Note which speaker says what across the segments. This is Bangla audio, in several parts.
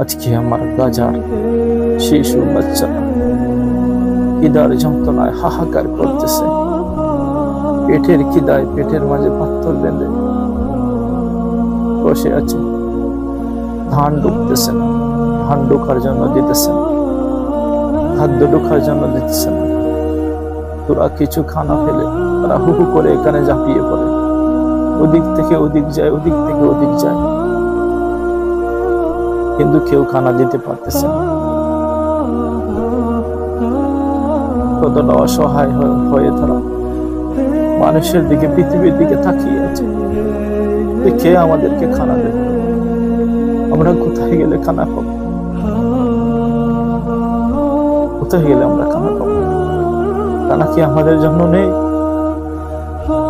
Speaker 1: আজকে আমার গাজার শিশু বাচ্চারা খিদার যন্ত্রণায় হাহাকার করতেছে। পেটের খিদায় পেটের মাঝে পাথর বেঁধে বসে আছে। ধান ঢুকতেছে না, ধান ঢোকার জন্য দিতেছে না, খাদ্য ঢোকার জন্য দিতেছে না। তোরা কিছু খানা ফেলে তারা হু হু করে এখানে ঝাঁপিয়ে পড়ে, ওদিক থেকে ওদিক যায়, ওদিক থেকে ওদিক যায়, কিন্তু কেউ খানা দিতে পারতেছে না। কতটা অসহায় হয়ে তারা মানুষের দিকে, পৃথিবীর দিকে তাকিয়ে আছে। কে আমাদেরকে খানা দেবে? আমরা কোথায় গেলে খানা পাবো? কোথায় গেলে আমরা খানা পাবো? খানা কি আমাদের জন্য নেই?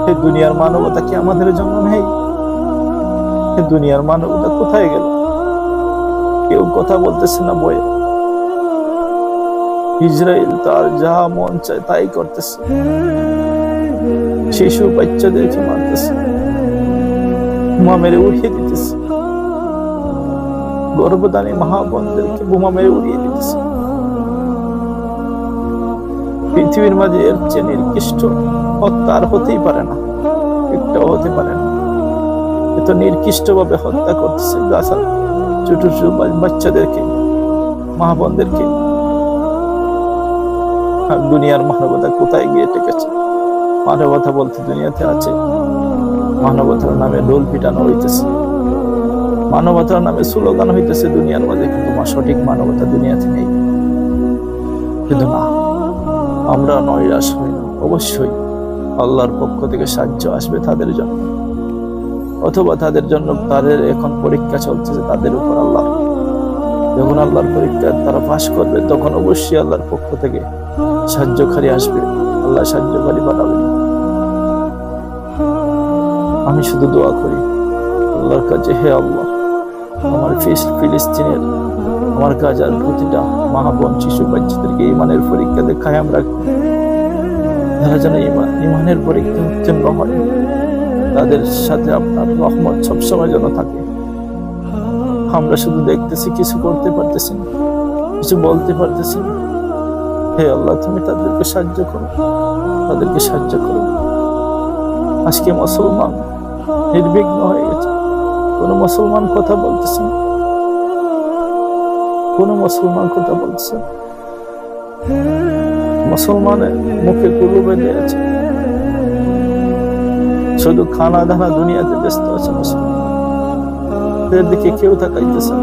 Speaker 1: এই দুনিয়ার মানবতা কি আমাদের জন্য নেই? এই দুনিয়ার মানবতা কোথায় গেল? কেউ কথা বলতেছে না বয়ে। ইসরায়েল তার যা মন চায় তাই করতেছে, শিশু বাচ্চাদেরকে মারতেছে, বোমা মেরে উড়িয়ে দিতেছে, গর্ভধারী মা বোনদেরকে বোমা মেরে উড়িয়ে দিতেছে। পৃথিবীর মাঝে এর চেয়ে নির্কৃষ্ট হত্যা আর হতেই পারে না, একটাও হতে পারে না। এত নির্কৃষ্ট ভাবে হত্যা করতেছে গাজার ছোট ছোট বাচ্চাদেরকে, মা বোনদেরকে। আর দুনিয়ার মানবতা কোথায় গিয়ে টেকেছে? মানবতা বলতে দুনিয়াতে আছে, মানবতার নামে ডোল পিটানো হইতেছে, মানবতার নামে স্লোগান হইতেছে দুনিয়ার মাঝে, কিন্তু সঠিক মানবতা দুনিয়াতে নেই। কিন্তু না, আমরা নৈরাশ হই না। অবশ্যই আল্লাহর পক্ষ থেকে সাহায্য আসবে তাদের জন্য, অথবা তাদের জন্য তাদের এখন পরীক্ষা চলতেছে তাদের উপর। আল্লাহ যখন আল্লাহর পরীক্ষা তারা পাশ করবে, তখন অবশ্যই আল্লাহর পক্ষ থেকে সাহায্যকারী আসবে, আল্লাহ সাহায্যকারী পাঠাবেন। আমি শুধু দোয়া করি আল্লাহর কাছে, হে আল্লাহ, আমার ফিলিস্তিনের, আমার গাজার প্রতিটা মা বোন শিশু বাচ্চাদেরকে ইমানের পরীক্ষা দেখায় আমরা, তারা যেন ইমানের পরীক্ষা উত্তীর্ণ হয়, তাদের সাথে আপনার রহমত সবসময় যেন থাকে। আমরা শুধু দেখতেছি, কিছু করতে পারতেছি না, কিছু বলতে পারতেছি না। হে আল্লাহ, তুমি তাদেরকে সাহায্য করো, তাদেরকে সাহায্য করো। আজকে মুসলমান নির্বিঘ্ন হয়ে গেছে, কোন মুসলমান কথা বলতেছে না, কোন মুসলমান কথা বলতেছে না। মুসলমানের মুখে কুলু বেঁধে আছে, শুধু খানা দানা দুনিয়াতে ব্যস্ত আছে মুসলমান, এদের দিকে কেউ তাকাইতেছে না।